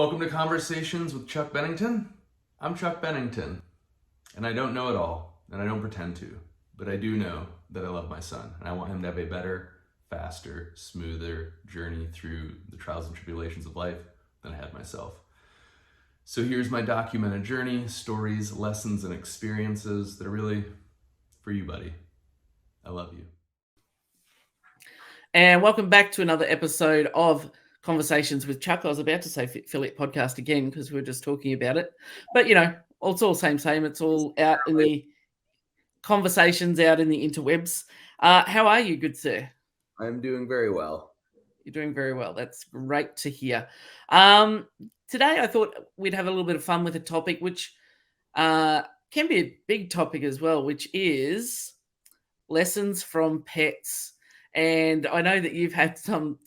Welcome to Conversations with Chuck Bennington. I'm Chuck Bennington, and I don't know it all, and I don't pretend to, but I do know that I love my son, and I want him to have a better, faster, smoother journey through the trials and tribulations of life than I had myself. So here's my documented journey, stories, lessons, and experiences that are really for you, buddy. I love you. And welcome back to another episode of Conversations with Chuck. I was about to say affiliate podcast again because we were just talking about it. But, it's all same. It's all out in the conversations out in the interwebs. How are you, good sir? I'm doing very well. You're doing very well. That's great to hear. Today I thought we'd have a little bit of fun with a topic which can be a big topic as well, which is lessons from pets. And I know that you've had some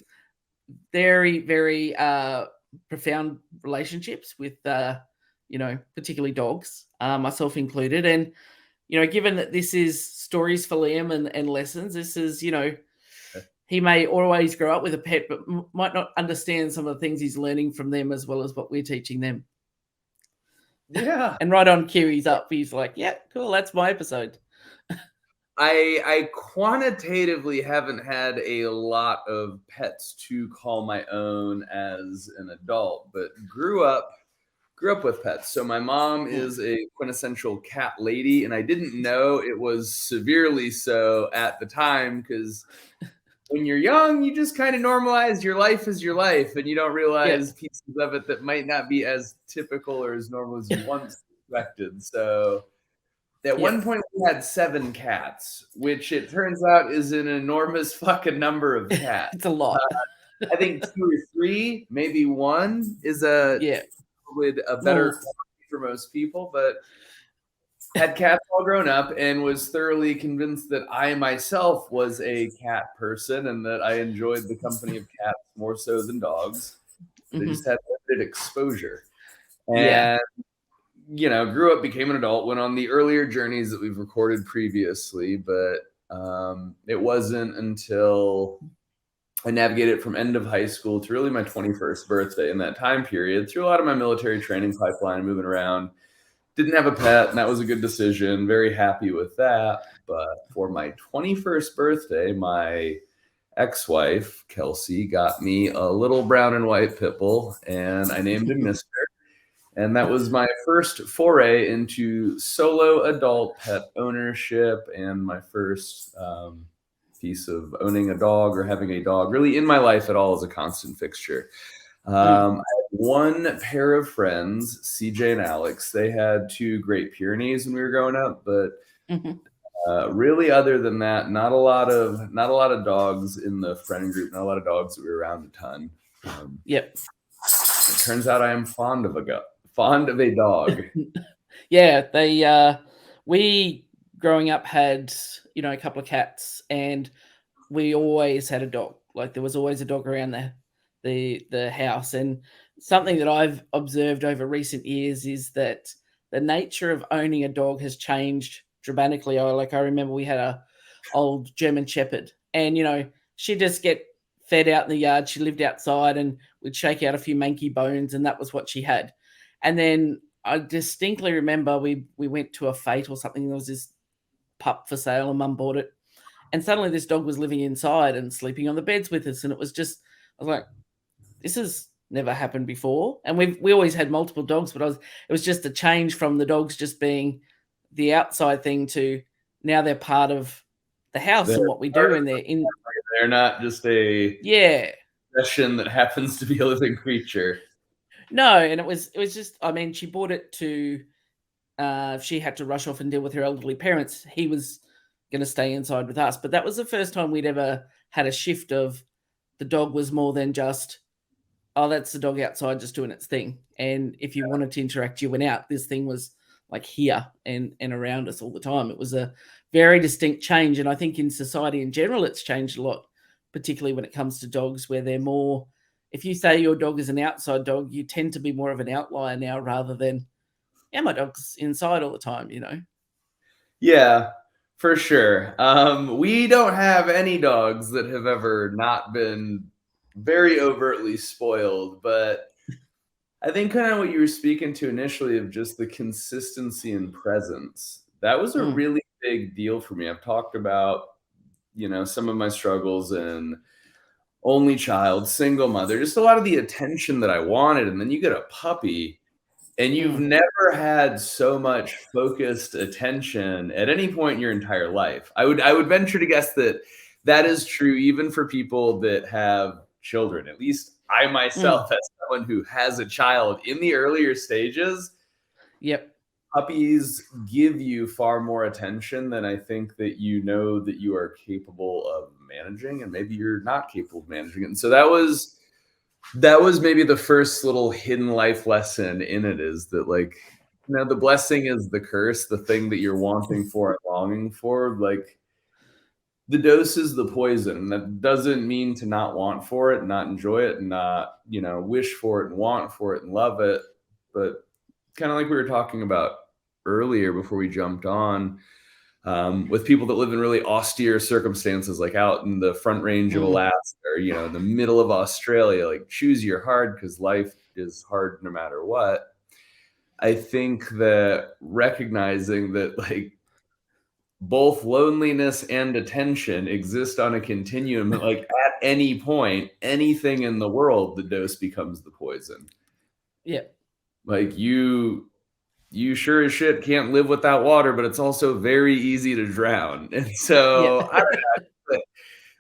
very, very profound relationships with, particularly dogs, myself included. And, given that this is stories for Liam and lessons, this is, he may always grow up with a pet, but might not understand some of the things he's learning from them as well as what we're teaching them. Yeah. And right on cue, he's up. He's like, yeah, cool. That's my episode. I quantitatively haven't had a lot of pets to call my own as an adult, but grew up with pets. So my mom is a quintessential cat lady, and I didn't know it was severely so at the time because when you're young, you just kind of normalize your life as your life, and you don't realize pieces of it that might not be as typical or as normal as you once expected. So at one point, we had 7 cats, which it turns out is an enormous fucking number of cats. It's a lot. I think 2 or 3, maybe 1 is probably a better for most people, but had cats all grown up and was thoroughly convinced that I myself was a cat person and that I enjoyed the company of cats more so than dogs. They just had limited exposure. And grew up, became an adult, went on the earlier journeys that we've recorded previously, but it wasn't until I navigated from end of high school to really my 21st birthday. In that time period, through a lot of my military training pipeline and moving around, didn't have a pet, and that was a good decision. Very happy with that. But for my 21st birthday, my ex-wife, Kelsey, got me a little brown and white pit bull, and I named him Mr. And that was my first foray into solo adult pet ownership and my first piece of owning a dog or having a dog really in my life at all as a constant fixture. I had one pair of friends, CJ and Alex. They had 2 Great Pyrenees when we were growing up, but really other than that, not a lot of dogs in the friend group, not a lot of dogs that we were around a ton. It turns out I am fond of a dog. We growing up had, a couple of cats, and we always had a dog. Like there was always a dog around the house. And something that I've observed over recent years is that the nature of owning a dog has changed dramatically. I remember we had a old German Shepherd, and she'd just get fed out in the yard. She lived outside, and we'd shake out a few manky bones, and that was what she had. And then I distinctly remember we went to a fete or something. There was this pup for sale, and Mum bought it. And suddenly this dog was living inside and sleeping on the beds with us. And it was just, I was like, this has never happened before. And we always had multiple dogs, but it was just a change from the dogs just being the outside thing to now they're part of the house and what we do. And they're not just a possession that happens to be a living creature. No, and it was just, she bought it to, she had to rush off and deal with her elderly parents. He was going to stay inside with us. But that was the first time we'd ever had a shift of the dog was more than just, oh, that's the dog outside just doing its thing. And if you wanted to interact, you went out. This thing was like here and around us all the time. It was a very distinct change. And I think in society in general, it's changed a lot, particularly when it comes to dogs, where they're more, if you say your dog is an outside dog, you tend to be more of an outlier now rather than, my dog's inside all the time, Yeah, for sure. We don't have any dogs that have ever not been very overtly spoiled, but I think kind of what you were speaking to initially of just the consistency and presence. That was a really big deal for me. I've talked about, some of my struggles and only child, single mother, just a lot of the attention that I wanted. And then you get a puppy and you've never had so much focused attention at any point in your entire life. I would venture to guess that that is true even for people that have children. At least I myself, as someone who has a child in the earlier stages, puppies give you far more attention than I think that that you are capable of managing, and maybe you're not capable of managing it. And so that was maybe the first little hidden life lesson in it, is that, like, the blessing is the curse, the thing that you're wanting for and longing for. Like, the dose is the poison. And that doesn't mean to not want for it, not enjoy it, and not, wish for it and want for it and love it. But kind of like we were talking about earlier before we jumped on, with people that live in really austere circumstances, like out in the front range of Alaska, or, in the middle of Australia, like, choose your hard because life is hard no matter what. I think that recognizing that, like, both loneliness and attention exist on a continuum, like, at any point, anything in the world, the dose becomes the poison. Yeah. Like, you sure as shit can't live without water, but it's also very easy to drown. And so I don't know,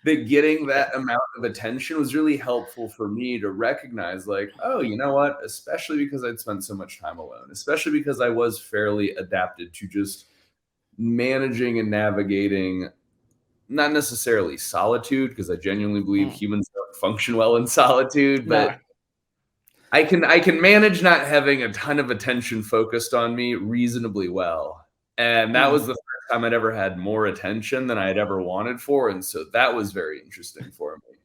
that getting that amount of attention was really helpful for me to recognize, like, oh, you know what? Especially because I'd spent so much time alone, especially because I was fairly adapted to just managing and navigating, not necessarily solitude, because I genuinely believe humans don't function well in solitude, but I can manage not having a ton of attention focused on me reasonably well. And that was the first time I'd ever had more attention than I had ever wanted for. And so that was very interesting for me.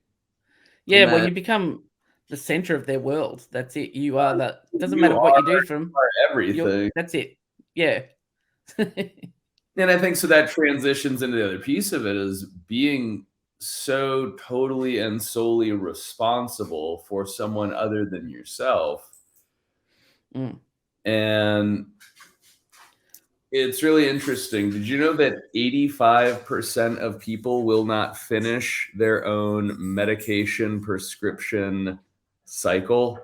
Yeah, when you become the center of their world, that's it. You are that. Doesn't matter what you do from everything. That's it. Yeah. And I think so that transitions into the other piece of it, is being so totally and solely responsible for someone other than yourself. And it's really interesting. Did you know that 85% of people will not finish their own medication prescription cycle?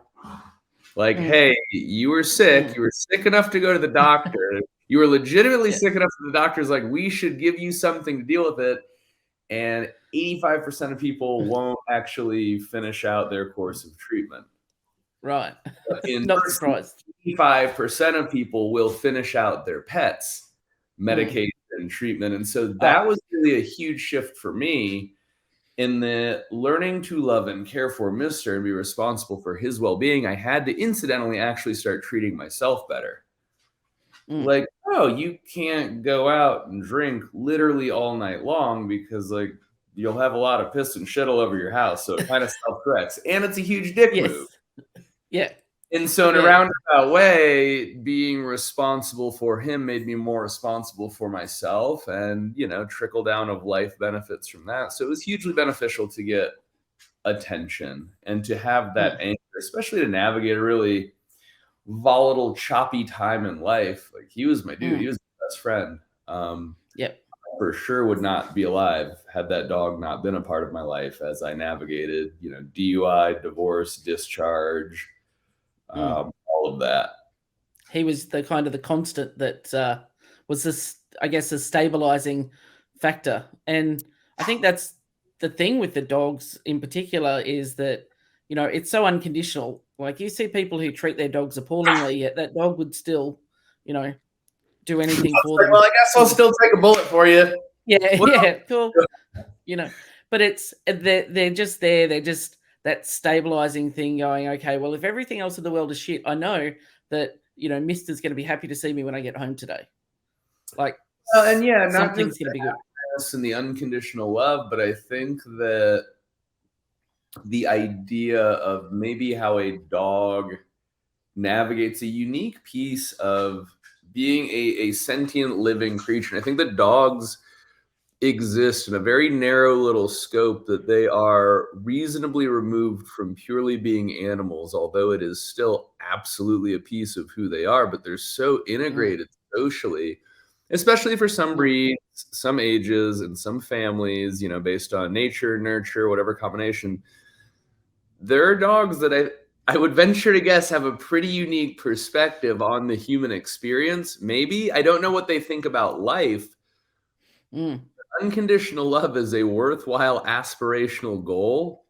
Like, hey, you were sick. You were sick enough to go to the doctor. You were legitimately sick enough that the doctor's like, we should give you something to deal with it. And 85% of people won't actually finish out their course of treatment. Right. In Not surprised. 85% of people will finish out their pets' medication and treatment. And so that was really a huge shift for me, in the learning to love and care for Mister and be responsible for his well-being. I had to incidentally actually start treating myself better. Like, oh, you can't go out and drink literally all night long because, like, you'll have a lot of piss and shit all over your house. So it kind of self-corrects. And it's a huge dick move. Yeah. And so in a roundabout way, being responsible for him made me more responsible for myself, and, trickle down of life benefits from that. So it was hugely beneficial to get attention and to have that anchor, especially to navigate a really volatile, choppy time in life. Like, he was my dude. He was my best friend. I for sure would not be alive had that dog not been a part of my life as I navigated, DUI, divorce, discharge, all of that. He was the kind of the constant that was this, I guess, a stabilizing factor. And I think that's the thing with the dogs in particular, is that, it's so unconditional. Like, you see people who treat their dogs appallingly, yet that dog would still, do anything for them. Well, I guess I'll still take a bullet for you. Yeah, cool. But they're just there. They're just that stabilizing thing going, okay, well, if everything else in the world is shit, I know that, Mister's going to be happy to see me when I get home today. Like, and not something's just going to be good. And the unconditional love, but I think that the idea of maybe how a dog navigates a unique piece of being a sentient living creature. And I think that dogs exist in a very narrow little scope, that they are reasonably removed from purely being animals, although it is still absolutely a piece of who they are, but they're so integrated socially, especially for some breeds, some ages, and some families, you know, based on nature, nurture, whatever combination. There are dogs that I would venture to guess have a pretty unique perspective on the human experience. Maybe. I don't know what they think about life. Unconditional love is a worthwhile aspirational goal.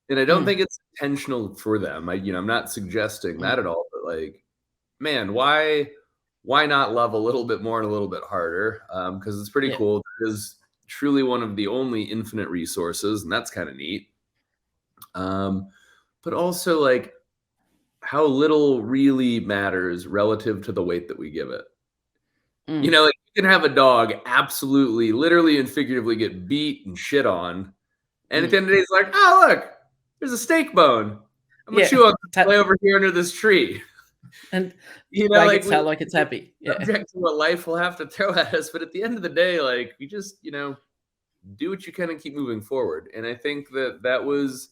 And I don't think it's intentional for them. I'm not suggesting that at all, but like, man, why not love a little bit more and a little bit harder? Because it's pretty cool. It is truly one of the only infinite resources, and that's kind of neat. But also, like, how little really matters relative to the weight that we give it. You know, like, you can have a dog absolutely, literally and figuratively get beat and shit on, and at the end of the day, it's like, oh, look, there's a steak bone. I'm gonna chew on this, lay over here under this tree. And you know, like it's happy. Subject to what life will have to throw at us, but at the end of the day, like, we just, you know, do what you can and keep moving forward. And I think that was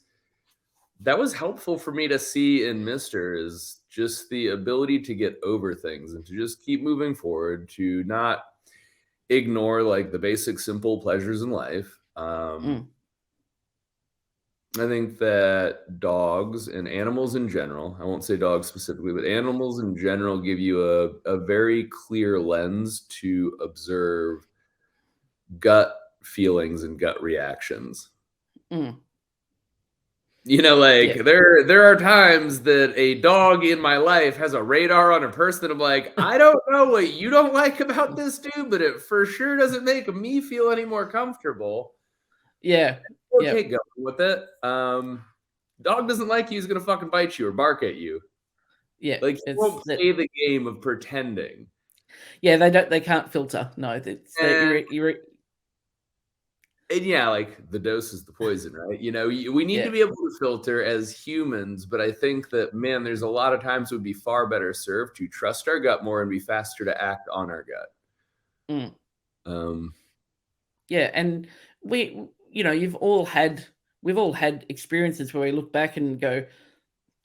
helpful for me to see in Mister, is just the ability to get over things and to just keep moving forward, to not ignore like the basic simple pleasures in life. I think that dogs and animals in general, I won't say dogs specifically, but animals in general give you a very clear lens to observe gut feelings and gut reactions. You know, like, there are times that a dog in my life has a radar on a person that I'm like, I don't know what you don't like about this dude, but it for sure doesn't make me feel any more comfortable. Okay, go with it. Dog doesn't like you, he's gonna fucking bite you or bark at you. Like, he won't play the game of pretending. They can't filter. No, and yeah, like, the dose is the poison, right? You know, we need to be able to filter as humans, but I think that, man, there's a lot of times we'd be far better served to trust our gut more and be faster to act on our gut. And we've all had experiences where we look back and go,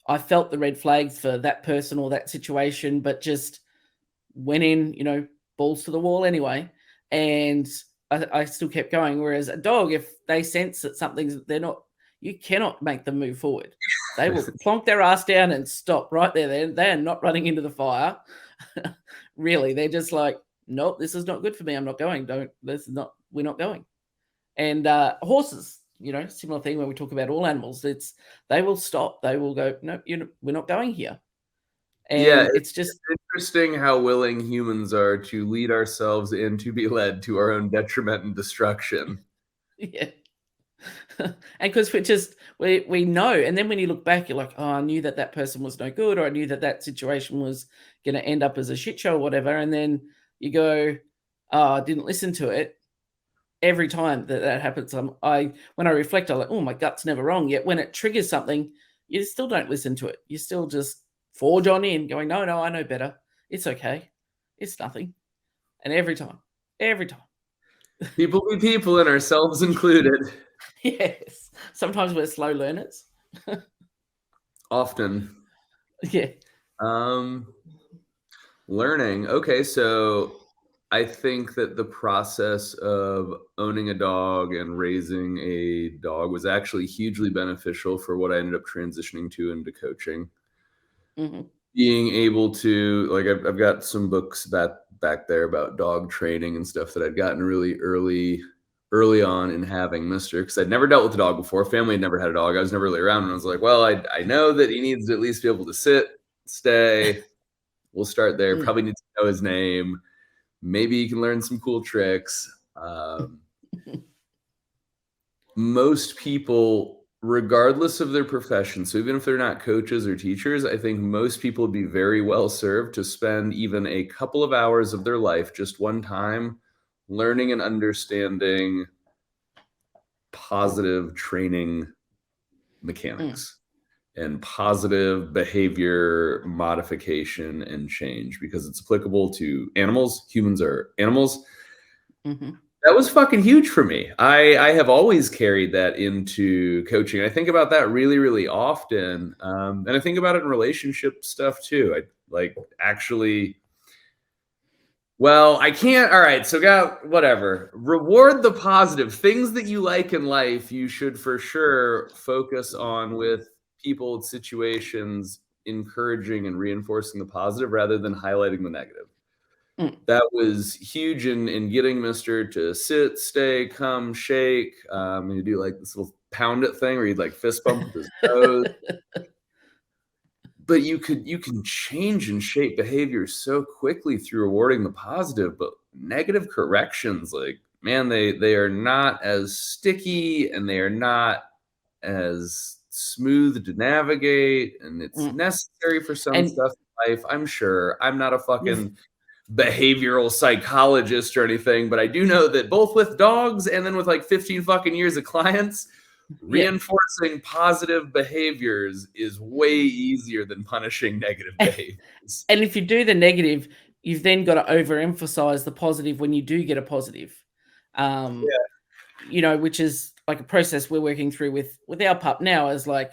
I felt the red flags for that person or that situation, but just went in, balls to the wall anyway. And I still kept going. Whereas a dog, if they sense that something's, you cannot make them move forward. They will plonk their ass down and stop right there. They're not running into the fire. Really, they're just like, nope, this is not good for me. I'm not going. We're not going. And horses, similar thing when we talk about all animals. They will stop. They will go, no, we're not going here. And it's just interesting how willing humans are to lead ourselves and to be led to our own detriment and destruction. And because we know, and then when you look back, you're like, oh, I knew that person was no good, or I knew that situation was going to end up as a shit show or whatever. And then you go, oh, I didn't listen to it. Every time that happens, when I reflect, I'm like, oh, my gut's never wrong. Yet when it triggers something, you still don't listen to it. You still just forge on in, going, no, I know better. It's okay. It's nothing. And every time. People be people, and ourselves included. Yes. Sometimes we're slow learners. Often. Yeah. Learning. Okay, so I think that the process of owning a dog and raising a dog was actually hugely beneficial for what I ended up transitioning to into coaching. Being able to, like, I've got some books back there about dog training and stuff that I'd gotten really early on in having Mister, because I'd never dealt with a dog before. Family had never had a dog. I was never really around, and I was like, well, I know that he needs to at least be able to sit, stay. We'll start there. Probably need to know his name. Maybe you can learn some cool tricks. Most people, regardless of their profession, so even if they're not coaches or teachers, I think most people would be very well served to spend even a couple of hours of their life, just one time, learning and understanding positive training mechanics and positive behavior modification and change, because it's applicable to animals. Humans are animals. That was fucking huge for me. I have always carried that into coaching. I think about that really, really often. And I think about it in relationship stuff too. I like actually, well, I can't. All right. So, whatever. Reward the positive things that you like in life. You should for sure focus on with people, situations, encouraging and reinforcing the positive rather than highlighting the negative. That was huge in getting Mister to sit, stay, come, shake. And you do like this little pound it thing where you'd like fist bump with his toes. But you can change and shape behavior so quickly through rewarding the positive, but negative corrections, like, man, they are not as sticky and they are not as smooth to navigate, and it's necessary for some stuff in life. I'm sure I'm not a fucking behavioral psychologist or anything, but I do know that both with dogs and then with like 15 fucking years of clients, reinforcing positive behaviors is way easier than punishing negative behaviors. And if you do the negative, you've then got to overemphasize the positive when you do get a positive. You know, which is like a process we're working through with our pup now, is like,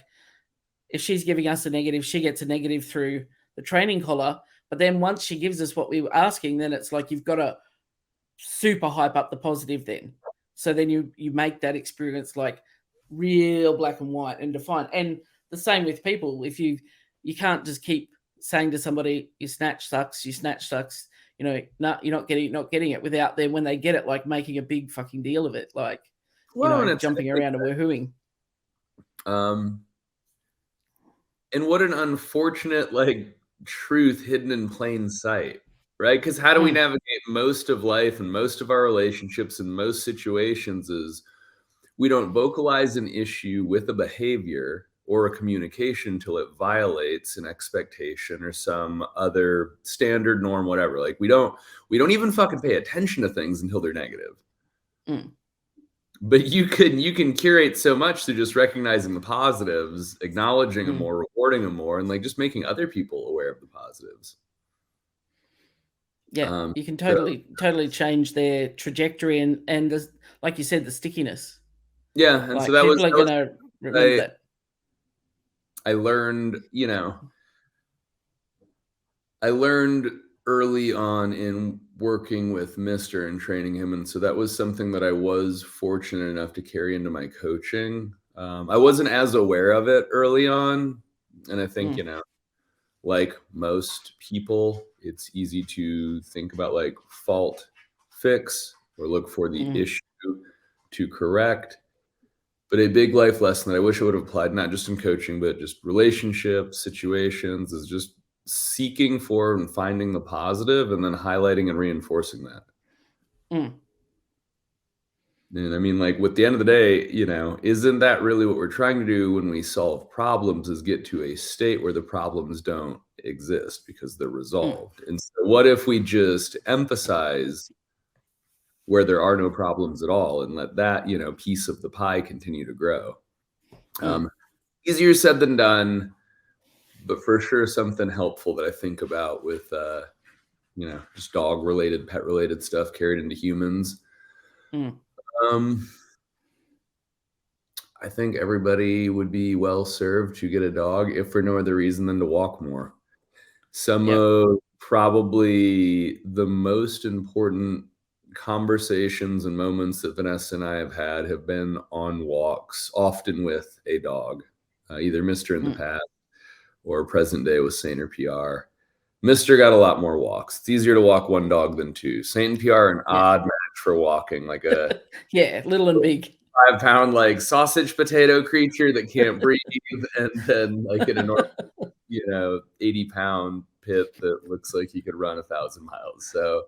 if she's giving us a negative, she gets a negative through the training collar. But then once she gives us what we were asking, then it's like you've got to super hype up the positive then. So then you make that experience like real black and white and defined. And the same with people. If you can't just keep saying to somebody, your snatch sucks, you know, you're not getting it, without them, when they get it, like making a big fucking deal of it, like, well, you know, jumping around and woohooing. And what an unfortunate like truth hidden in plain sight, right? Because how do we navigate most of life and most of our relationships in most situations is we don't vocalize an issue with a behavior or a communication until it violates an expectation or some other standard norm, whatever. Like we don't even fucking pay attention to things until they're negative. But you can curate so much through just recognizing the positives, acknowledging them more, rewarding them more, and like just making other people aware of the positives. Yeah, you can totally change their trajectory and the, like you said, the stickiness. Yeah, and like, so that people was are gonna remember that. I learned, you know, I learned early on in working with Mister and training him, and so that was something that I was fortunate enough to carry into my coaching. I wasn't as aware of it early on, and I think you know, like most people, it's easy to think about like fault, fix, or look for the issue to correct. But a big life lesson that I wish I would have applied, not just in coaching, but just relationships, situations, is just seeking for and finding the positive and then highlighting and reinforcing that. And I mean, like, with the end of the day, you know, isn't that really what we're trying to do when we solve problems, is get to a state where the problems don't exist because they're resolved? And so what if we just emphasize where there are no problems at all and let that, you know, piece of the pie continue to grow? Easier said than done, but for sure something helpful that I think about with, you know, just dog related, pet related stuff carried into humans. I think everybody would be well served to get a dog, if for no other reason than to walk more. Some of probably the most important conversations and moments that Vanessa and I have been on walks, often with a dog, either Mister in the past or present day with Saint or PR. Mister got a lot more walks. It's easier to walk one dog than two. Saint and PR are an odd match for walking, like a little and big 5-pound like sausage potato creature that can't breathe, and then like an enormous, you know, 80-pound pit that looks like he could run 1,000 miles. So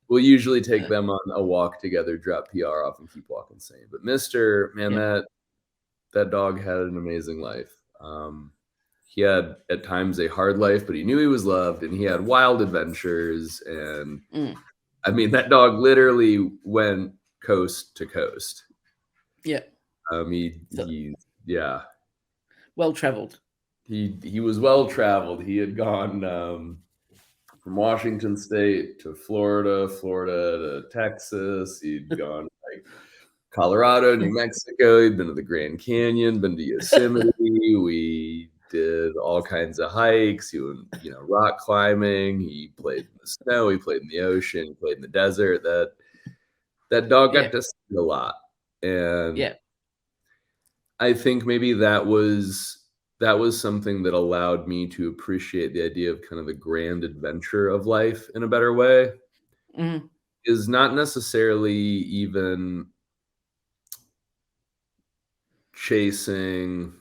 we'll usually take them on a walk together, drop PR off, and keep walking Saint. But Mister, man, that dog had an amazing life. He had at times a hard life, but he knew he was loved, and he had wild adventures. And I mean, that dog literally went coast to coast. Well traveled. He was well traveled. He had gone from Washington State to Florida, Florida to Texas. He'd gone like Colorado, New Mexico. He'd been to the Grand Canyon, been to Yosemite. We did all kinds of hikes. He went, rock climbing. He played in the snow. He played in the ocean. He played in the desert. That dog got to see a lot, and I think maybe that was something that allowed me to appreciate the idea of kind of the grand adventure of life in a better way. Is not necessarily even chasing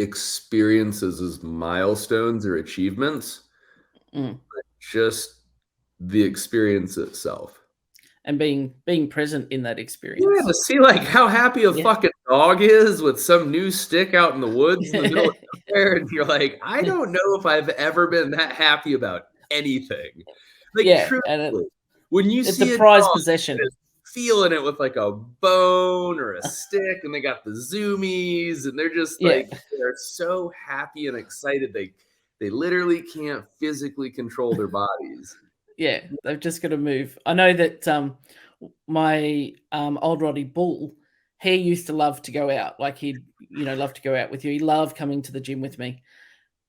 experiences as milestones or achievements, but just the experience itself. And being present in that experience. Yeah, to see like how happy a fucking dog is with some new stick out in the woods in the middle of nowhere, and you're like, I don't know if I've ever been that happy about anything. Like, truly, when you see a prized possession, feeling it with like a bone or a stick, and they got the zoomies, and they're just like they're so happy and excited they literally can't physically control their bodies. Yeah, they've just got to move. I know that my old Roddy Bull, he used to love to go out. Like he'd, love to go out with you. He loved coming to the gym with me.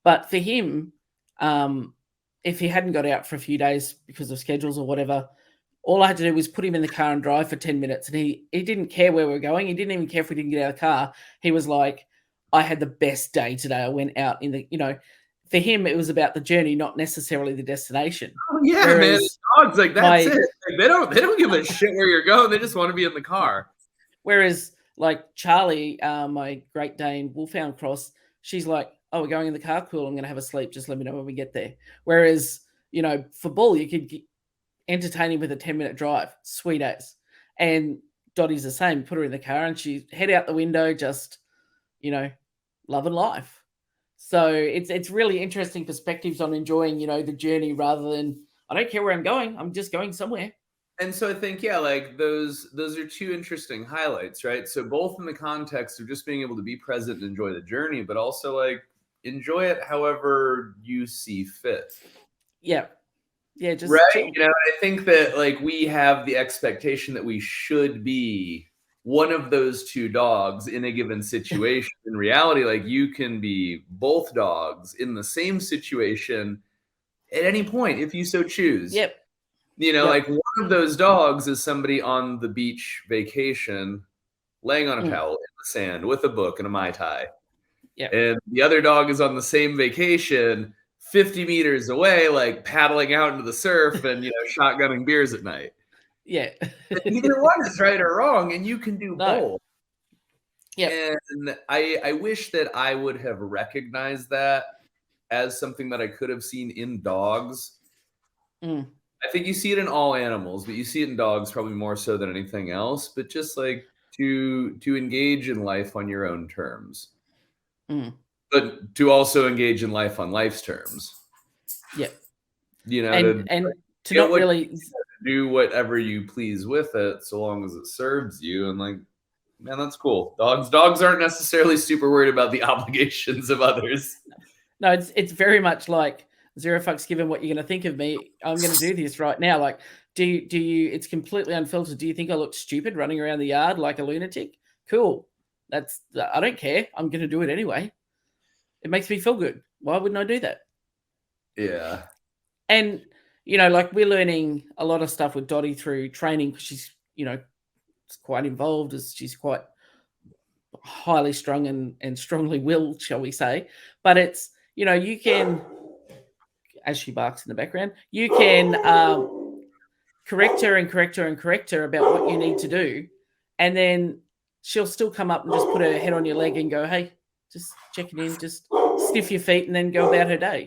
But for him, if he hadn't got out for a few days because of schedules or whatever, all I had to do was put him in the car and drive for 10 minutes. And he didn't care where we were going. He didn't even care if we didn't get out of the car. He was like, I had the best day today. I went out in the, for him, it was about the journey, not necessarily the destination. Oh, yeah, whereas man. Dogs, like, that's it. Like, they don't give a shit where you're going. They just want to be in the car. Whereas, like, Charlie, my Great Dane Wolfhound Cross, she's like, oh, we're going in the car? Cool, I'm going to have a sleep. Just let me know when we get there. Whereas, for Bull, you could entertain him with a 10-minute drive. Sweet as. And Dottie's the same. Put her in the car and she head out the window, just, loving life. So it's really interesting perspectives on enjoying, the journey rather than I don't care where I'm going. I'm just going somewhere. And so I think, like those are two interesting highlights, right? So both in the context of just being able to be present and enjoy the journey, but also like enjoy it however you see fit. Yeah. Yeah. Just right. Chill. I think that like we have the expectation that we should be one of those two dogs in a given situation. In reality, like you can be both dogs in the same situation at any point if you so choose. Yep. Like one of those dogs is somebody on the beach vacation, laying on a towel in the sand with a book and a Mai Tai. Yeah. And the other dog is on the same vacation 50 meters away, like paddling out into the surf and, shotgunning beers at night. Yeah. Neither one is right or wrong, and you can do both. Yeah. And I wish that I would have recognized that as something that I could have seen in dogs. I think you see it in all animals, but you see it in dogs probably more so than anything else. But just like to engage in life on your own terms, but to also engage in life on life's terms. Yeah. And to not really do whatever you please with it, so long as it serves you. And like, man, that's cool. Dogs aren't necessarily super worried about the obligations of others. No, it's very much like zero fucks given what you're going to think of me. I'm going to do this right now. Like, do you? It's completely unfiltered. Do you think I look stupid running around the yard like a lunatic? Cool. I don't care. I'm going to do it anyway. It makes me feel good. Why wouldn't I do that? Yeah. And like we're learning a lot of stuff with Dottie through training because she's quite involved, as she's quite highly strung and strongly willed, shall we say. But it's you can, as she barks in the background, you can correct her about what you need to do, and then she'll still come up and just put her head on your leg and go, hey, just checking in, just sniff your feet and then go about her day.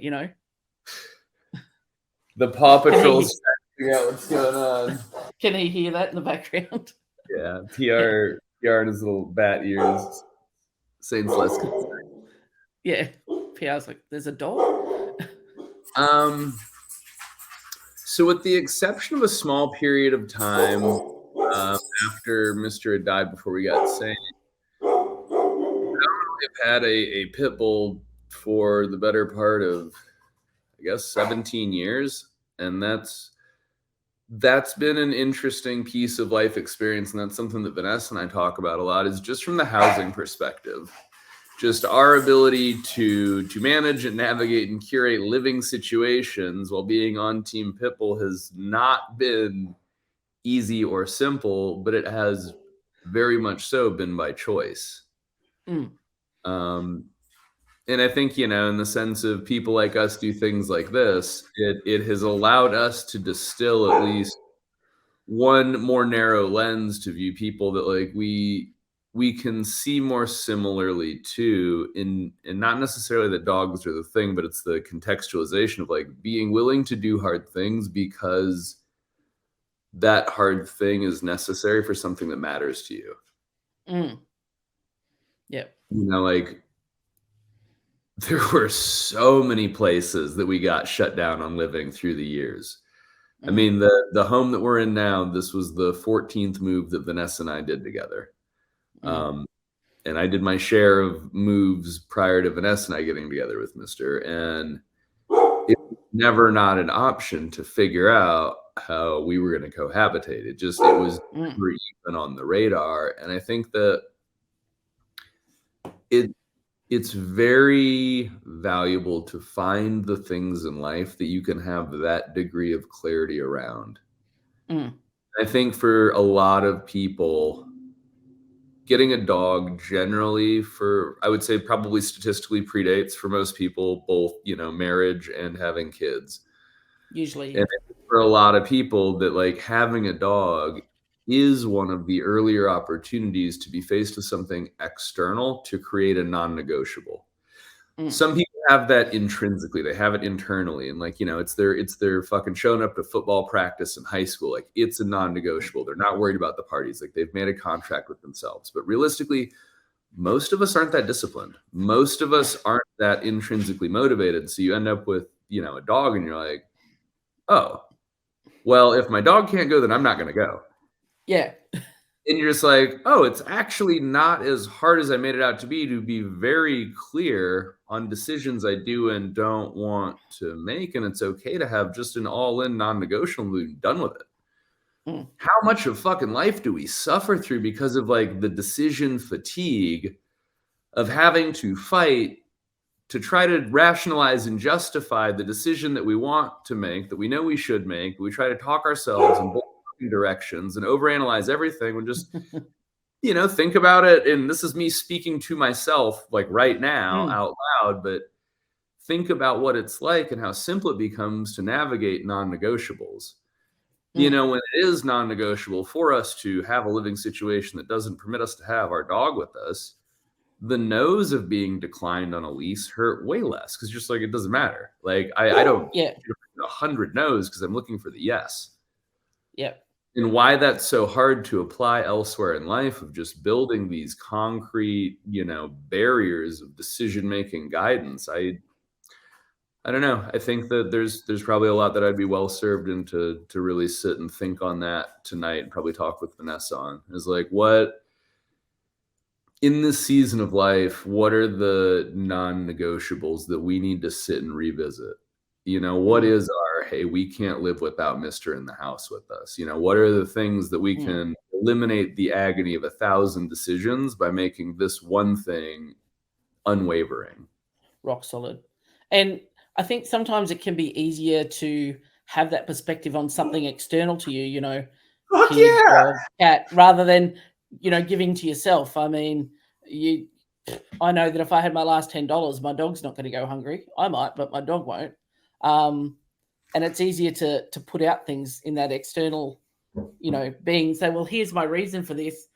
The Paw Patrol's figuring out what's going on. Can he hear that in the background? Yeah, PR in his little bat ears. Saints less concerned. Yeah, PR's like, there's a dog. So with the exception of a small period of time after Mr. had died before we got sane, I've had a pit bull for the better part of, I guess 17 years. And that's been an interesting piece of life experience. And that's something that Vanessa and I talk about a lot, is just from the housing perspective. Just our ability to manage and navigate and curate living situations while being on Team Pitbull has not been easy or simple, but it has very much so been by choice. And I think, in the sense of people like us do things like this, it has allowed us to distill at least one more narrow lens to view people that like we can see more similarly to, and not necessarily that dogs are the thing, but it's the contextualization of like being willing to do hard things because that hard thing is necessary for something that matters to you. Yeah. Like there were so many places that we got shut down on living through the years. I mean, the home that we're in now, this was the 14th move that Vanessa and I did together. And I did my share of moves prior to Vanessa and I getting together with Mr. And it was never not an option to figure out how we were going to cohabitate. It was never even on the radar. And I think that it's very valuable to find the things in life that you can have that degree of clarity around. I think for a lot of people, getting a dog generally, I would say probably statistically predates for most people, both, marriage and having kids. Usually. And for a lot of people that like having a dog is one of the earlier opportunities to be faced with something external to create a non-negotiable. Some people have that intrinsically, they have it internally, and like, it's their fucking showing up to football practice in high school. Like it's a non-negotiable. They're not worried about the parties. Like they've made a contract with themselves. But realistically, most of us aren't that disciplined. Most of us aren't that intrinsically motivated. So you end up with, a dog and you're like, oh, well, if my dog can't go, then I'm not going to go. Yeah. And you're just like, oh, it's actually not as hard as I made it out to be very clear on decisions I do and don't want to make. And it's okay to have just an all-in non-negotiable and done with it. How much of fucking life do we suffer through because of like the decision fatigue of having to fight to try to rationalize and justify the decision that we want to make, that we know we should make. We try to talk ourselves in both directions and overanalyze everything and just, think about it. And this is me speaking to myself like right now out loud, but think about what it's like and how simple it becomes to navigate non-negotiables. When it is non-negotiable for us to have a living situation that doesn't permit us to have our dog with us, the no's of being declined on a lease hurt way less because just like it doesn't matter. Like I don't 100 no's because I'm looking for the yes. Yeah. And why that's so hard to apply elsewhere in life of just building these concrete, barriers of decision-making guidance. I don't know. I think that there's probably a lot that I'd be well served in to really sit and think on that tonight and probably talk with Vanessa on is like, what in this season of life, what are the non-negotiables that we need to sit and revisit? What is our, hey, we can't live without Mr. in the house with us? What are the things that we can eliminate the agony of 1,000 decisions by making this one thing unwavering? Rock solid. And I think sometimes it can be easier to have that perspective on something external to you, kid, dog, cat, rather than, giving to yourself. I mean, I know that if I had my last $10, my dog's not going to go hungry. I might, but my dog won't. And it's easier to put out things in that external, being, say, well, here's my reason for this,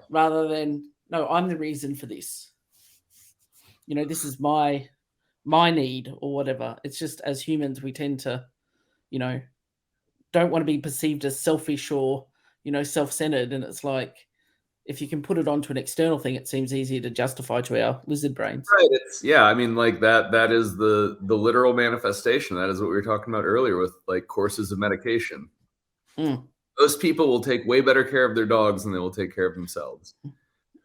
rather than, no, I'm the reason for this. This is my need or whatever. It's just as humans, we tend to, don't want to be perceived as selfish or, self-centered. And it's like, if you can put it onto an external thing, it seems easier to justify to our lizard brains. Right. I mean, like that is the literal manifestation. That is what we were talking about earlier with like courses of medication. Most people will take way better care of their dogs than they will take care of themselves.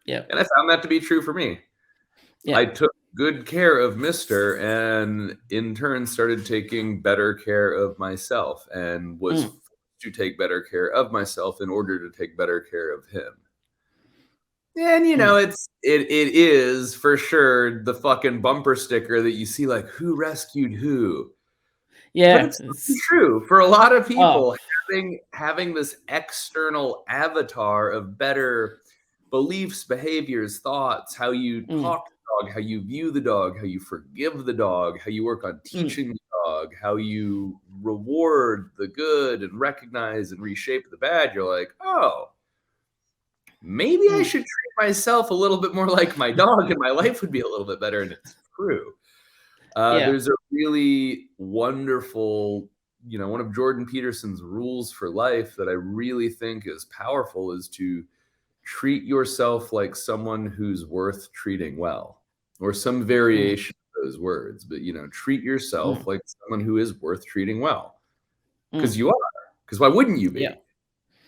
Yeah. And I found that to be true for me. Yeah. good care of Mister, and in turn started taking better care of myself, and was forced to take better care of myself in order to take better care of him. And it is for sure the fucking bumper sticker that you see, like, who rescued who. But Yeah. it's true for a lot of Oh. people. Having this external avatar of better beliefs, behaviors, thoughts, how you talk to the dog, how you view the dog, how you forgive the dog, how you work on teaching the dog, how you reward the good and recognize and reshape the bad. You're like, oh, maybe I should treat myself a little bit more like my dog, and my life would be a little bit better. And it's true. There's a really wonderful, one of Jordan Peterson's rules for life that I really think is powerful, is to treat yourself like someone who's worth treating well, or some variation of those words. But, treat yourself like someone who is worth treating well, because you are. Because why wouldn't you be? Yeah.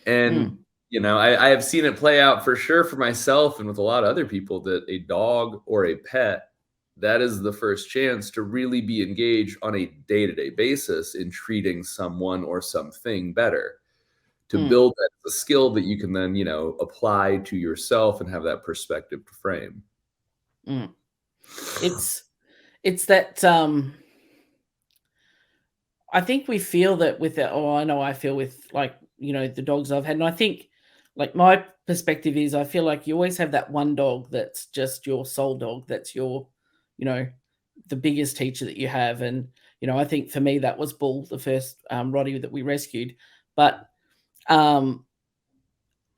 And, I have seen it play out for sure for myself and with a lot of other people, that a dog or a pet, that is the first chance to really be engaged on a day-to-day basis in treating someone or something better, to build that as a skill that you can then, apply to yourself and have that perspective to frame. It's that I think we feel that with that. Oh, I know I feel with, like, the dogs I've had. And I think, like, my perspective is, I feel like you always have that one dog that's just your soul dog. That's your, the biggest teacher that you have. And, I think for me, that was Bull, the first Roddy that we rescued. But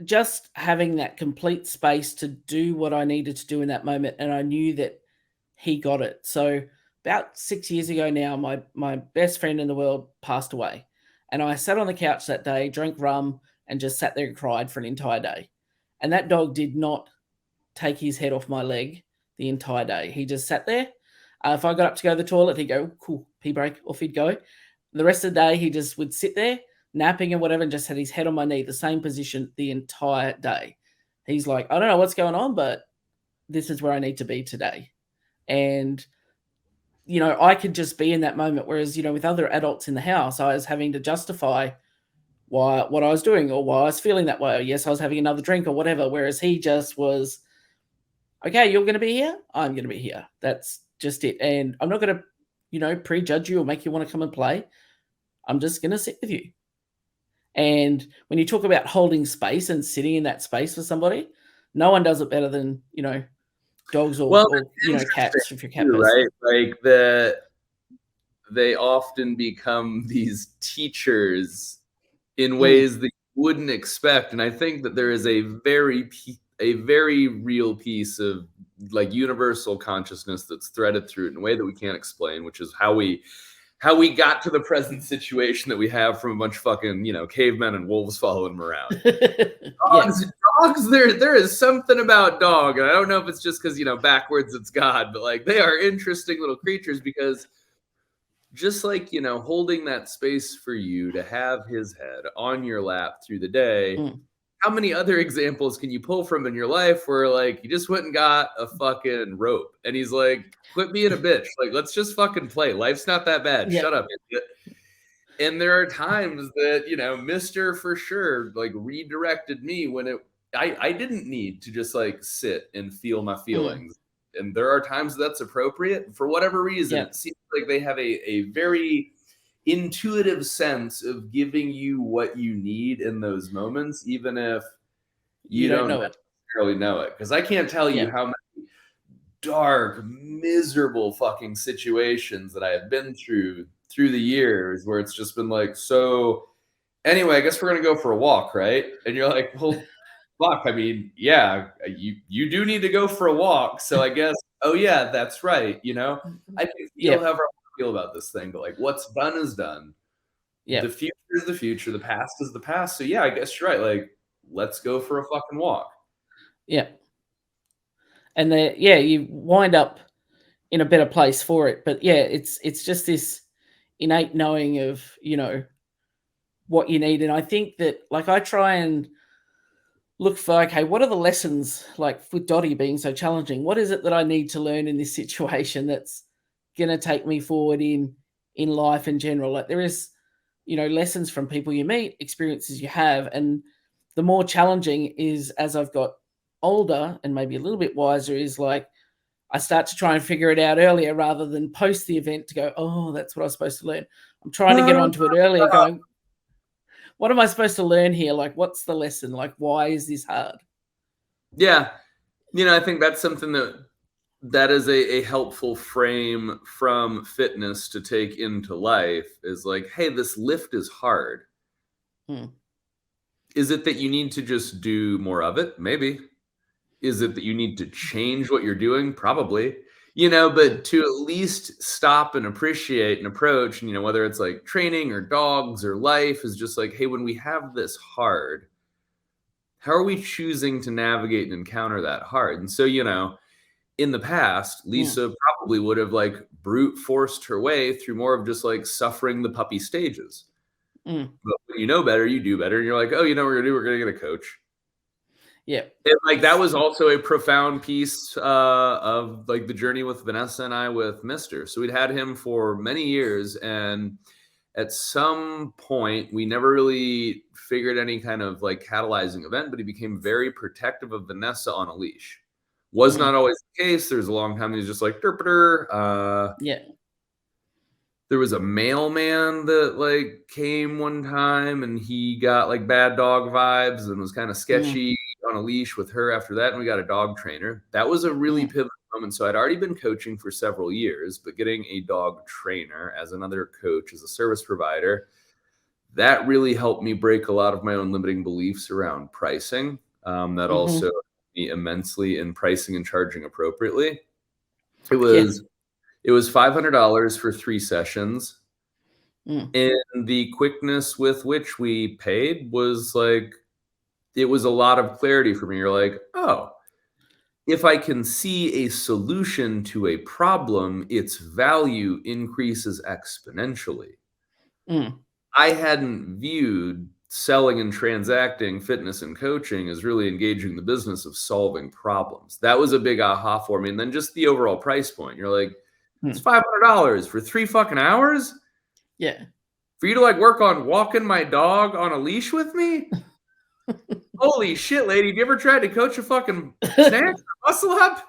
just having that complete space to do what I needed to do in that moment. And I knew that he got it. So about 6 years ago now, my best friend in the world passed away. And I sat on the couch that day, drank rum, and just sat there and cried for an entire day. And that dog did not take his head off my leg the entire day. He just sat there. If I got up to go to the toilet, he'd go, cool, pee break, off he'd go. The rest of the day, he just would sit there, napping and whatever, and just had his head on my knee, the same position the entire day. He's like, I don't know what's going on, but this is where I need to be today. And, I could just be in that moment. Whereas, with other adults in the house, I was having to justify what I was doing, or why I was feeling that way. Or yes, I was having another drink or whatever. Whereas he just was, okay, you're going to be here. I'm going to be here. That's just it. And I'm not going to, prejudge you or make you want to come and play. I'm just going to sit with you. And when you talk about holding space and sitting in that space for somebody, no one does it better than, dogs or cats, if you're a cat person. Right? Like they often become these teachers in ways that you wouldn't expect. And I think that there is a very real piece of, like, universal consciousness that's threaded through it in a way that we can't explain, which is how we got to the present situation that we have from a bunch of fucking, cavemen and wolves following them around. Dogs, there is something about dog, and I don't know if it's just because, backwards it's God, but, like, they are interesting little creatures, because just like, holding that space for you to have his head on your lap through the day, how many other examples can you pull from in your life where, like, you just went and got a fucking rope and he's like, quit being a bitch, like, let's just fucking play, life's not that bad, shut up, idiot. And there are times that, Mister for sure, like, redirected me when I didn't need to just, like, sit and feel my feelings. And there are times that's appropriate. For whatever reason, it seems like they have a very intuitive sense of giving you what you need in those moments, even if you don't necessarily know it. Because I can't tell you how many dark, miserable fucking situations that I have been through the years where it's just been like, so anyway, I guess we're going to go for a walk, right? And you're like, well, fuck, I mean, yeah, you do need to go for a walk. So I guess, oh yeah, that's right. I can feel however I feel about this thing, but, like, what's done is done. The future is the future. The past is the past. So yeah, I guess you're right. Like, let's go for a fucking walk. Yeah. And you wind up in a better place for it. But yeah, it's just this innate knowing of, what you need. And I think that, like, I try and look for, okay, what are the lessons, like with Dottie being so challenging? What is it that I need to learn in this situation that's going to take me forward in life in general? Like there is, lessons from people you meet, experiences you have, and the more challenging is as I've got older and maybe a little bit wiser is like I start to try and figure it out earlier rather than post the event to go, oh, that's what I was supposed to learn. I'm trying to get onto it earlier going, what am I supposed to learn here? Like, what's the lesson? Like, why is this hard? Yeah. I think that's something that is a helpful frame from fitness to take into life is like, hey, this lift is hard. Is it that you need to just do more of it? Maybe. Is it that you need to change what you're doing? Probably. But to at least stop and appreciate and approach, whether it's like training or dogs or life is just like, hey, when we have this hard, how are we choosing to navigate and encounter that hard? And so, in the past, Lisa probably would have like brute forced her way through more of just like suffering the puppy stages. But when you know better, you do better. And you're like, oh, you know what we're going to do? We're going to get a coach. Yeah. And like that was also a profound piece of like the journey with Vanessa and I with Mr. So we'd had him for many years. And at some point, we never really figured any kind of like catalyzing event, but he became very protective of Vanessa on a leash. Was not always the case. There's a long time he was just like, derp. Yeah. There was a mailman that like came one time and he got like bad dog vibes and was kind of sketchy on a leash with her after that. And we got a dog trainer. That was a really pivotal moment. So I'd already been coaching for several years, but getting a dog trainer as another coach, as a service provider, that really helped me break a lot of my own limiting beliefs around pricing. That also helped me immensely in pricing and charging appropriately. It was $500 for 3 sessions. And the quickness with which we paid was like, it was a lot of clarity for me. You're like, oh, if I can see a solution to a problem, its value increases exponentially. I hadn't viewed selling and transacting fitness and coaching as really engaging the business of solving problems. That was a big aha for me. And then just the overall price point. You're like, it's $500 for 3 fucking hours? Yeah. For you to like work on walking my dog on a leash with me? Holy shit, lady. Have you ever tried to coach a fucking snatch or muscle up?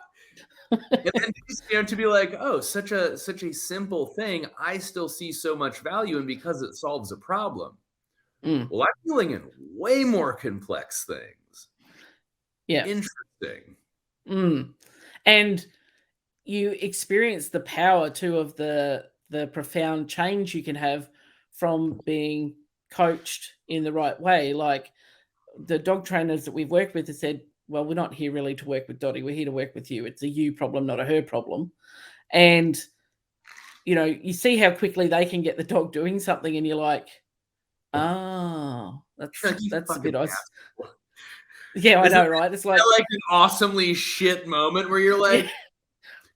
And then to be like, oh, such a simple thing, I still see so much value in because it solves a problem. Well, I'm dealing in way more complex things. Yeah. Interesting. And you experience the power too of the profound change you can have from being coached in the right way. Like the dog trainers that we've worked with have said, well, we're not here really to work with Dottie. We're here to work with you. It's a you problem, not a her problem. And, you see how quickly they can get the dog doing something and you're like, oh, that's a bit nice. Yeah, I know, right? It's like an awesomely shit moment where you're like,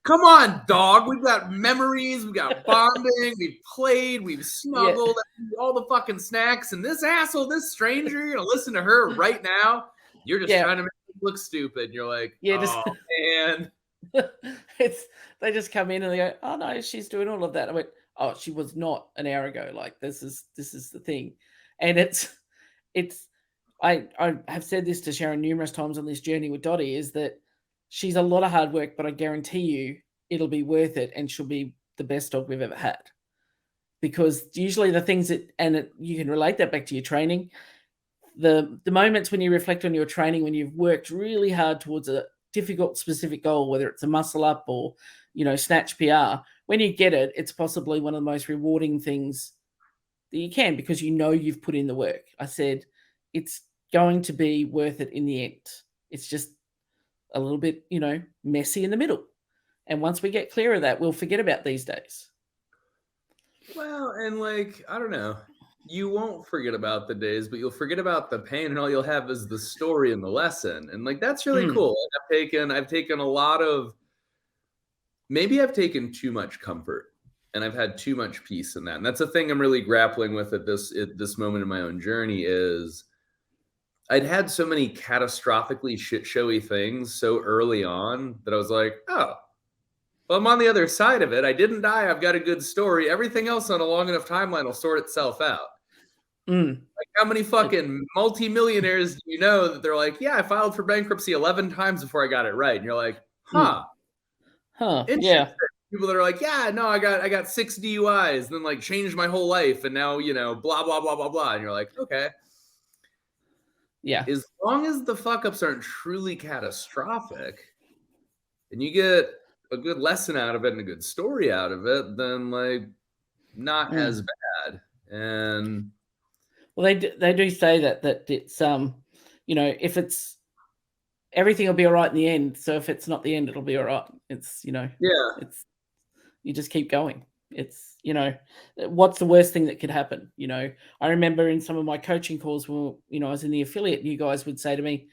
come on, dog. We've got memories. We've got bonding. We've played. We've snuggled. All the fucking snacks. And this asshole, this stranger, you're going to listen to her right now. You're just trying to make it look stupid. And you're like, oh, man. They just come in and they go, oh, no, she's doing all of that. I went, oh, she was not an hour ago. Like, this is the thing. And I have said this to Sharon numerous times on this journey with Dottie, is that she's a lot of hard work, but I guarantee you it'll be worth it and she'll be the best dog we've ever had. Because usually the things you can relate that back to your training, the moments when you reflect on your training, when you've worked really hard towards a difficult specific goal, whether it's a muscle up or, snatch PR, when you get it, it's possibly one of the most rewarding things that you can, because you've put in the work. I said, it's going to be worth it in the end. It's just a little bit, messy in the middle. And once we get clear of that, we'll forget about these days. Well, and like, I don't know, you won't forget about the days, but you'll forget about the pain, and all you'll have is the story and the lesson. And like, that's really cool. And I've taken a lot of, maybe I've taken too much comfort and I've had too much peace in that. And that's a thing I'm really grappling with at this moment in my own journey is I'd had so many catastrophically shit showy things so early on that I was like, oh, well, I'm on the other side of it. I didn't die. I've got a good story. Everything else on a long enough timeline will sort itself out. Like, how many fucking multimillionaires do you know that they're like, yeah, I filed for bankruptcy 11 times before I got it right? And you're like, huh. Yeah. People that are like, yeah, no, I got 6 DUIs and then like changed my whole life. And now, blah, blah, blah, blah, blah. And you're like, okay. Yeah. As long as the fuck ups aren't truly catastrophic and you get a good lesson out of it and a good story out of it, then like not as bad. And well, they do say that it's if it's everything will be all right in the end. So if it's not the end, it'll be all right. It's it's you just keep going. It's what's the worst thing that could happen? I remember in some of my coaching calls when I was in the affiliate, you guys would say to me,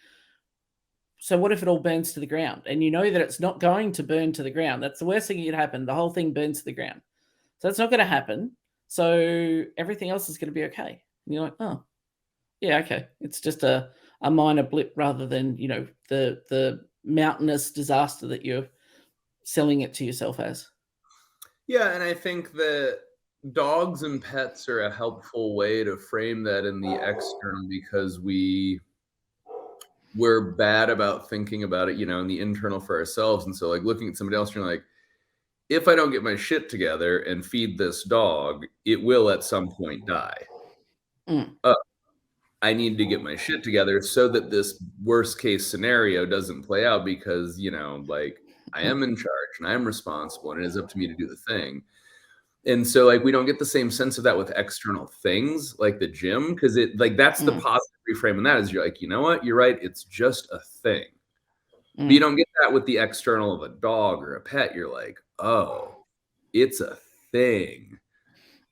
so what if it all burns to the ground? And you know that it's not going to burn to the ground. That's the worst thing that could happen. The whole thing burns to the ground. So it's not going to happen. So everything else is going to be okay. And you're like, oh, yeah, okay. It's just a minor blip rather than, the mountainous disaster that you're selling it to yourself as. Yeah, and I think that dogs and pets are a helpful way to frame that in the external because we're bad about thinking about it, in the internal for ourselves. And so like looking at somebody else, you're like, if I don't get my shit together and feed this dog, it will at some point die. I need to get my shit together so that this worst case scenario doesn't play out because, like I am in charge and I am responsible and it is up to me to do the thing. And so like we don't get the same sense of that with external things like the gym because it like that's the positive reframe in that is you're like, you know what, you're right, it's just a thing. But you don't get that with the external of a dog or a pet. You're like, oh, it's a thing.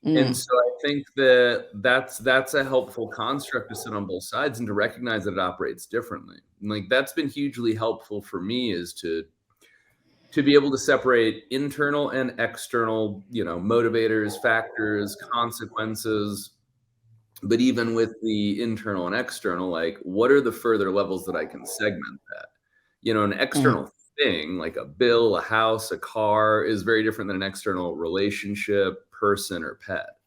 And so I think that's a helpful construct to sit on both sides and to recognize that it operates differently. And like that's been hugely helpful for me is to be able to separate internal and external, motivators, factors, consequences. But even with the internal and external, like what are the further levels that I can segment that? An external thing like a bill, a house, a car is very different than an external relationship, person, or pet.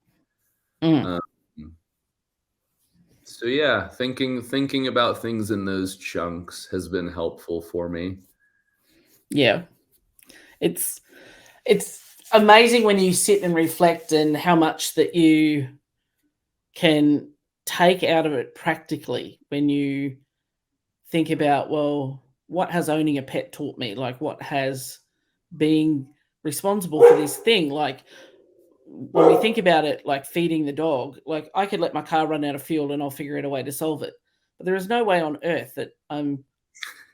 So yeah, thinking about things in those chunks has been helpful for me. Yeah. It's amazing when you sit and reflect and how much that you can take out of it practically when you think about, well, what has owning a pet taught me? Like what has being responsible for this thing? Like when we think about it, like feeding the dog, like I could let my car run out of fuel and I'll figure out a way to solve it. But there is no way on earth that I'm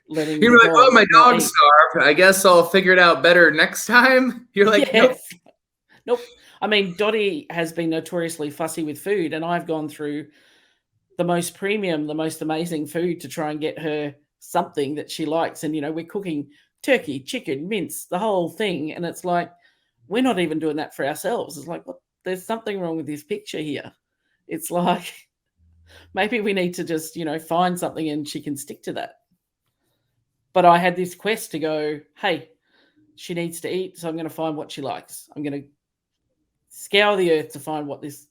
letting You're like, oh, my dog's starved. I guess I'll figure it out better next time. You're like, yes. Nope. I mean, Dottie has been notoriously fussy with food, and I've gone through the most premium, the most amazing food to try and get her something that she likes. And, we're cooking turkey, chicken, mince, the whole thing. And it's like, we're not even doing that for ourselves. It's like, what? There's something wrong with this picture here. It's like, maybe we need to just, find something and she can stick to that. But I had this quest to go, hey, she needs to eat, so I'm going to find what she likes. I'm going to scour the earth to find what this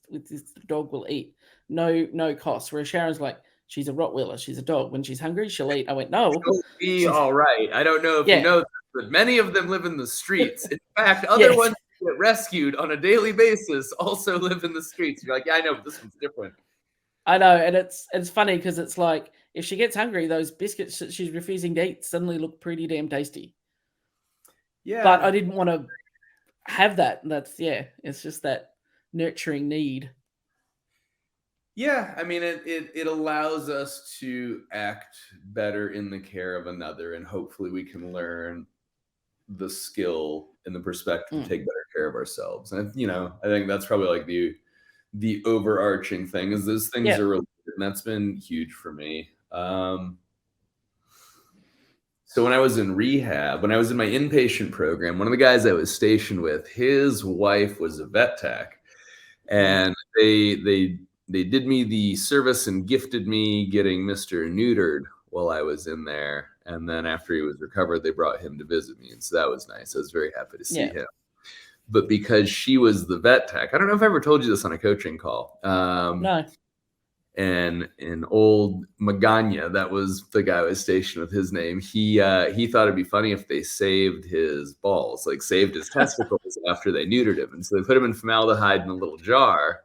dog will eat. No cost. Whereas Sharon's like, she's a Rottweiler. She's a dog. When she's hungry, she'll eat. I went, no. She'll be all right. I don't know if you know this, but many of them live in the streets. In fact, other ones who get rescued on a daily basis also live in the streets. You're like, yeah, I know, but this one's different. I know, and it's funny because it's like if she gets hungry, those biscuits that she's refusing to eat suddenly look pretty damn tasty. Yeah. But I didn't want to have that. That's it's just that nurturing need. Yeah, I mean, it allows us to act better in the care of another, and hopefully we can learn the skill and the perspective to take better care of ourselves. And I think that's probably like the overarching thing is those things are related, and that's been huge for me. So when I was in rehab, when I was in my inpatient program, one of the guys I was stationed with, his wife was a vet tech, and they they did me the service and gifted me getting Mr. neutered while I was in there. And then after he was recovered, they brought him to visit me. And so that was nice. I was very happy to see him. But because she was the vet tech, I don't know if I ever told you this on a coaching call. No. And in old Magana, that was the guy who was stationed with his name. He thought it'd be funny if they saved his balls, like saved his testicles after they neutered him. And so they put him in formaldehyde in a little jar.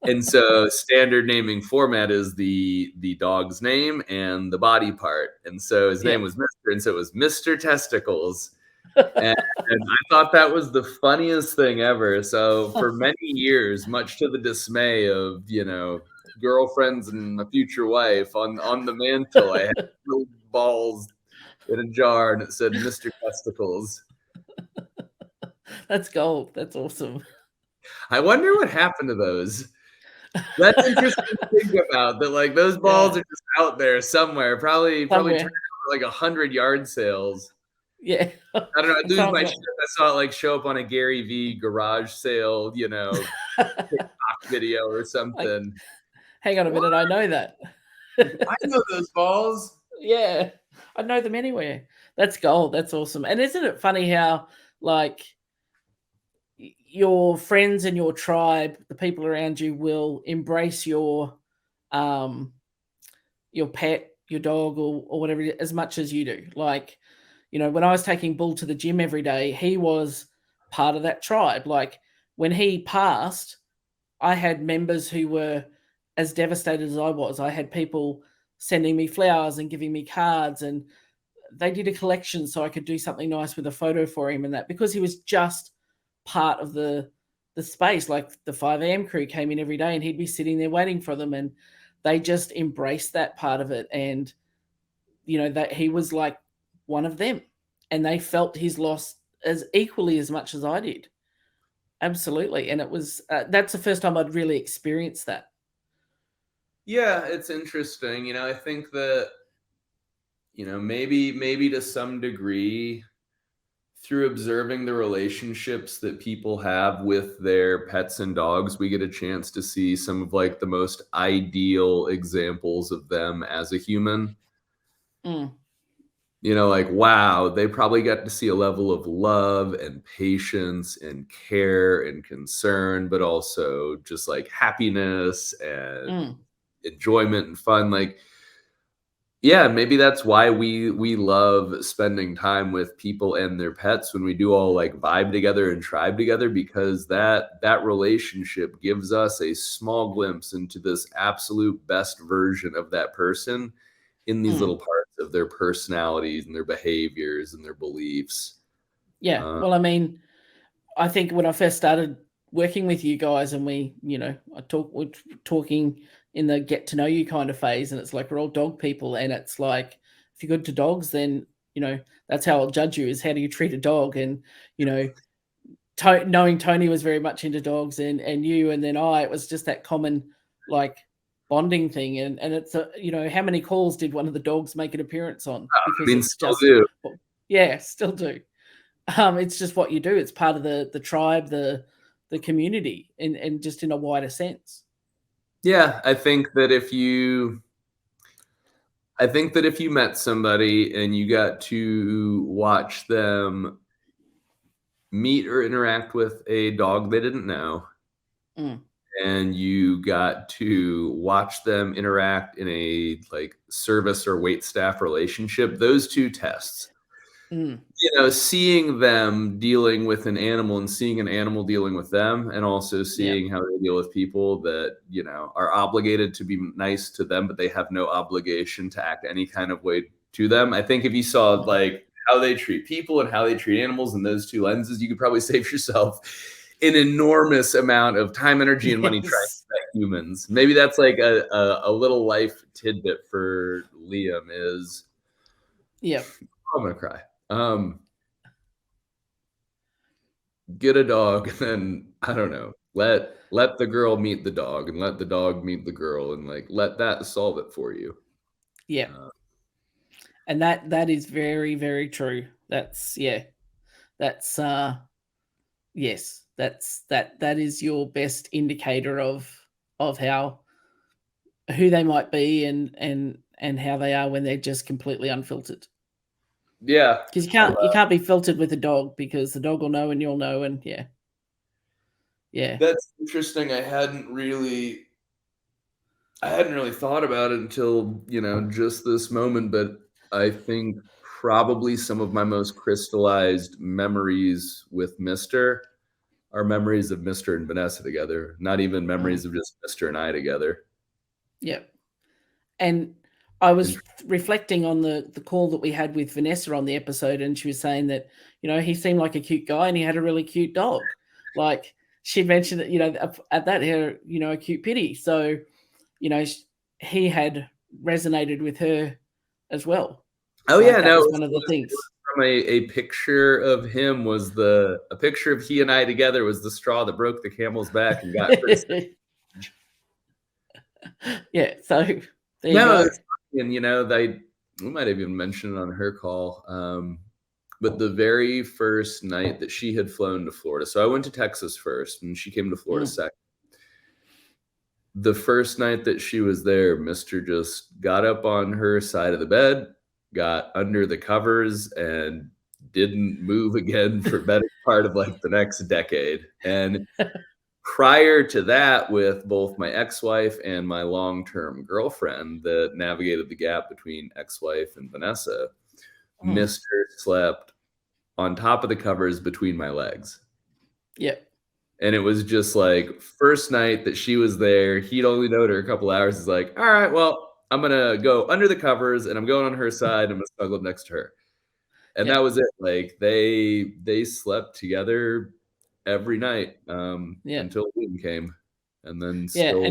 And so standard naming format is the dog's name and the body part. And so his name was Mr. And so it was Mr. Testicles. And I thought that was the funniest thing ever. So for many years, much to the dismay of, girlfriends and a future wife, on the mantle, I had little balls in a jar and it said Mr. Testicles. That's gold. That's awesome. I wonder what happened to those. That's interesting to think about, that like those balls are just out there somewhere, probably turned out like 100 yard sales. Yeah. I don't know. I lose my shit. I saw it like show up on a Gary V garage sale, TikTok video or something. Like, hang on a minute. I know that. I know those balls. Yeah. I know them anywhere. That's gold. That's awesome. And isn't it funny how like your friends and your tribe, the people around you, will embrace your pet, your dog, or whatever, as much as you do. Like, when I was taking Bull to the gym every day, he was part of that tribe. Like when he passed, I had members who were as devastated as I was. I had people sending me flowers and giving me cards, and they did a collection so I could do something nice with a photo for him, and that because he was just part of the space. Like the 5 a.m. crew came in every day and he'd be sitting there waiting for them, and they just embraced that part of it. And that he was like one of them, and they felt his loss as equally as much as I did. Absolutely. And it was that's the first time I'd really experienced that. Yeah, it's interesting. I think that maybe to some degree, through observing the relationships that people have with their pets and dogs, we get a chance to see some of like the most ideal examples of them as a human. Like, wow, they probably got to see a level of love and patience and care and concern, but also just like happiness and enjoyment and fun. Like, yeah, maybe that's why we love spending time with people and their pets when we do all like vibe together and tribe together, because that relationship gives us a small glimpse into this absolute best version of that person in these little parts of their personalities and their behaviors and their beliefs. Yeah. Well, I mean, I think when I first started working with you guys, and we're talking in the get to know you kind of phase, and it's like we're all dog people, and it's like if you're good to dogs, then that's how I'll judge you, is how do you treat a dog. And knowing Tony was very much into dogs, and you, and then it was just that common like bonding thing. And it's how many calls did one of the dogs make an appearance on? Because it's still do. Yeah, still do. It's just what you do. It's part of the tribe, the community, and just in a wider sense. Yeah, I think that if you met somebody and you got to watch them meet or interact with a dog they didn't know, and you got to watch them interact in a like service or wait staff relationship, those two tests, seeing them dealing with an animal and seeing an animal dealing with them, and also seeing how they deal with people that, are obligated to be nice to them, but they have no obligation to act any kind of way to them. I think if you saw like how they treat people and how they treat animals in those two lenses, you could probably save yourself an enormous amount of time, energy, and money trying to vet humans. Maybe that's like a little life tidbit for Liam is, I'm gonna cry. Get a dog, and then I don't know, let the girl meet the dog, and let the dog meet the girl, and like let that solve it for you. Yeah. And that is very, very true. That's yes, that is your best indicator of how who they might be and how they are when they're just completely unfiltered. Yeah, because you can't be filtered with a dog, because the dog will know and you'll know, and yeah. That's interesting. I hadn't really thought about it until, just this moment, but I think probably some of my most crystallized memories with Mr. are memories of Mr. and Vanessa together, not even memories of just Mr. and I together. Yep. And I was reflecting on the call that we had with Vanessa on the episode, and she was saying that, he seemed like a cute guy and he had a really cute dog. Like she mentioned that, at that, her, a cute pity. So, he had resonated with her as well. Oh yeah, that was one of the things. From a picture of him was a picture of he and I together was the straw that broke the camel's back and got yeah. So there you go. And we might have even mentioned it on her call. But the very first night that she had flown to Florida, so I went to Texas first and she came to Florida second. The first night that she was there, Mr. just got up on her side of the bed, got under the covers, and didn't move again for better part of like the next decade. And prior to that, with both my ex-wife and my long-term girlfriend that navigated the gap between ex-wife and Vanessa, Mr. slept on top of the covers between my legs. Yep. And it was just like, first night that she was there, he'd only known her a couple hours. He's like, all right, well, I'm going to go under the covers and I'm going on her side. I'm going to snuggle up next to her. And that was it. Like they slept together every night until Liam came. And then still,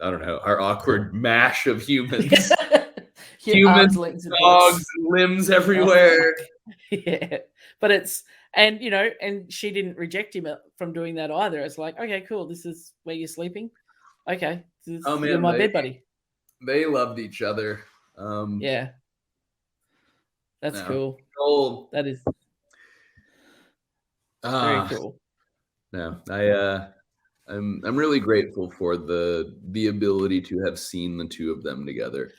I don't know, our awkward mash of humans. Humans, dogs, and limbs everywhere. Yeah. But it's, and she didn't reject him from doing that either. It's like, okay, cool. This is where you're sleeping. Okay. You're my bed buddy. They loved each other. Yeah. That's cool. That is very cool. No, I'm really grateful for the ability to have seen the two of them together.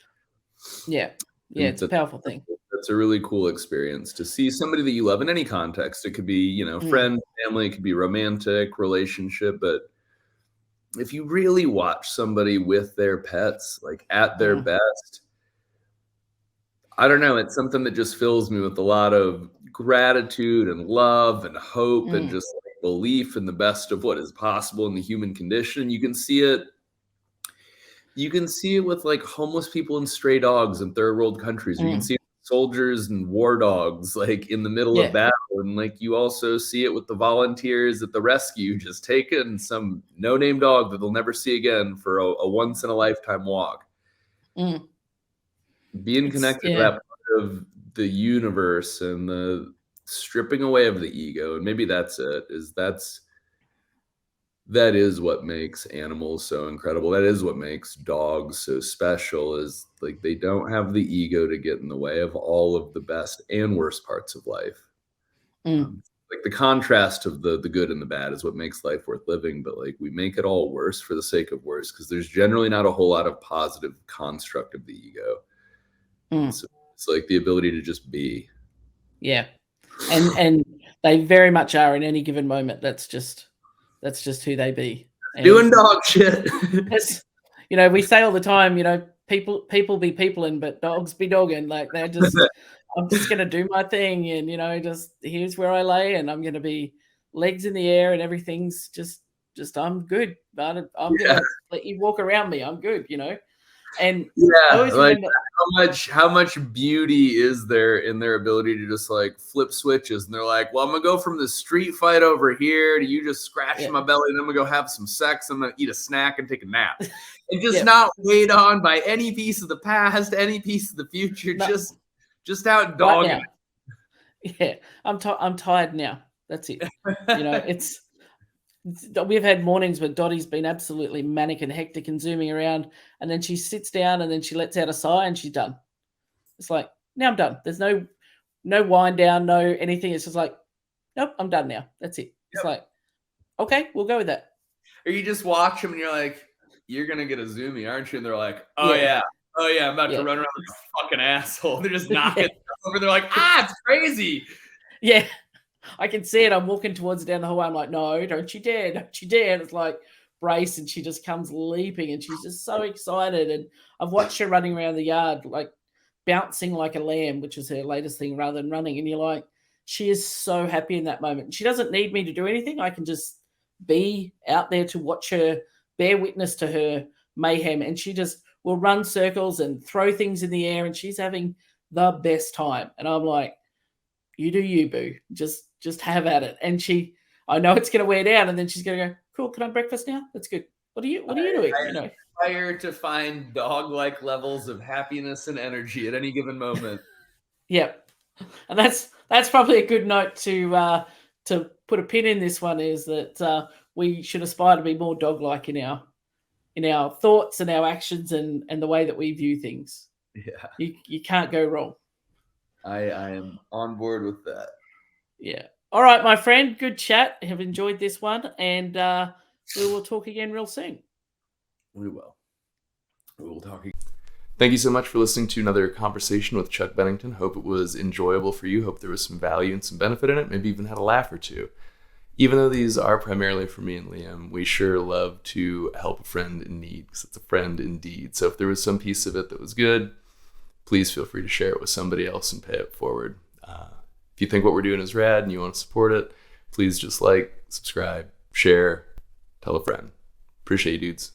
Yeah. Yeah, it's a powerful thing. That's a really cool experience to see somebody that you love in any context. It could be, friend, family, it could be romantic relationship, but if you really watch somebody with their pets, like at their best, I don't know, it's something that just fills me with a lot of gratitude and love and hope and just like belief in the best of what is possible in the human condition. You can see it with like homeless people and stray dogs in third world countries. You can see soldiers and war dogs like in the middle of battle, and like you also see it with the volunteers at the rescue just taking some no-name dog that they'll never see again for a once in a lifetime walk. Being connected to that part of the universe and the stripping away of the ego, and maybe that's it, that is what makes animals so incredible. That is what makes dogs so special, is like they don't have the ego to get in the way of all of the best and worst parts of life. Like the contrast of the good and the bad is what makes life worth living, but like we make it all worse for the sake of worse, because there's generally not a whole lot of positive construct of the ego. So it's like the ability to just be. Yeah. And they very much are in any given moment. That's just who they be. Doing dog shit. We say all the time, people be peopling, but dogs be dogging. Like they're just, I'm just going to do my thing. And, just here's where I lay, and I'm going to be legs in the air and everything's just I'm good. But I'm going to let you walk around me. I'm good, And like how much beauty is there in their ability to just like flip switches, and they're like, well, I'm gonna go from the street fight over here to you just scratching my belly, and then I'm gonna go have some sex, I'm gonna eat a snack and take a nap, and just not weighed on by any piece of the past, any piece of the future, just out dogging. Yeah, I'm tired now. That's it. We've had mornings where Dottie's been absolutely manic and hectic and zooming around, and then she sits down and then she lets out a sigh and she's done. It's like, now I'm done. There's no wind down, no anything. It's just like, nope, I'm done now. That's it. It's like, okay, we'll go with that. Or you just watch them and you're like, you're gonna get a zoomie, aren't you? And they're like, oh yeah, I'm about to run around like a fucking asshole. They're just knocking over. They're like, it's crazy. Yeah. I can see it. I'm walking towards her down the hallway. I'm like, no, don't you dare. Don't you dare. And it's like, brace. And she just comes leaping and she's just so excited. And I've watched her running around the yard, like bouncing like a lamb, which is her latest thing, rather than running. And you're like, she is so happy in that moment. She doesn't need me to do anything. I can just be out there to watch her, bear witness to her mayhem. And she just will run circles and throw things in the air. And she's having the best time. And I'm like, you do you, boo. Just have at it. And I know it's going to wear down, and then she's going to go, cool, can I have breakfast now? That's good. What are you doing? I aspire to find dog-like levels of happiness and energy at any given moment. Yep. And that's probably a good note to put a pin in this one, is that we should aspire to be more dog-like in our thoughts and our actions and the way that we view things. Yeah. You can't go wrong. I am on board with that. Yeah. All right, my friend. Good chat. I have enjoyed this one, and we will talk again real soon. We will. We will talk again. Thank you so much for listening to another conversation with Chuck Bennington. Hope it was enjoyable for you. Hope there was some value and some benefit in it. Maybe even had a laugh or two. Even though these are primarily for me and Liam, we sure love to help a friend in need, because it's a friend indeed. So if there was some piece of it that was good, please feel free to share it with somebody else and pay it forward. If you think what we're doing is rad and you want to support it, please just like, subscribe, share, tell a friend. Appreciate you, dudes.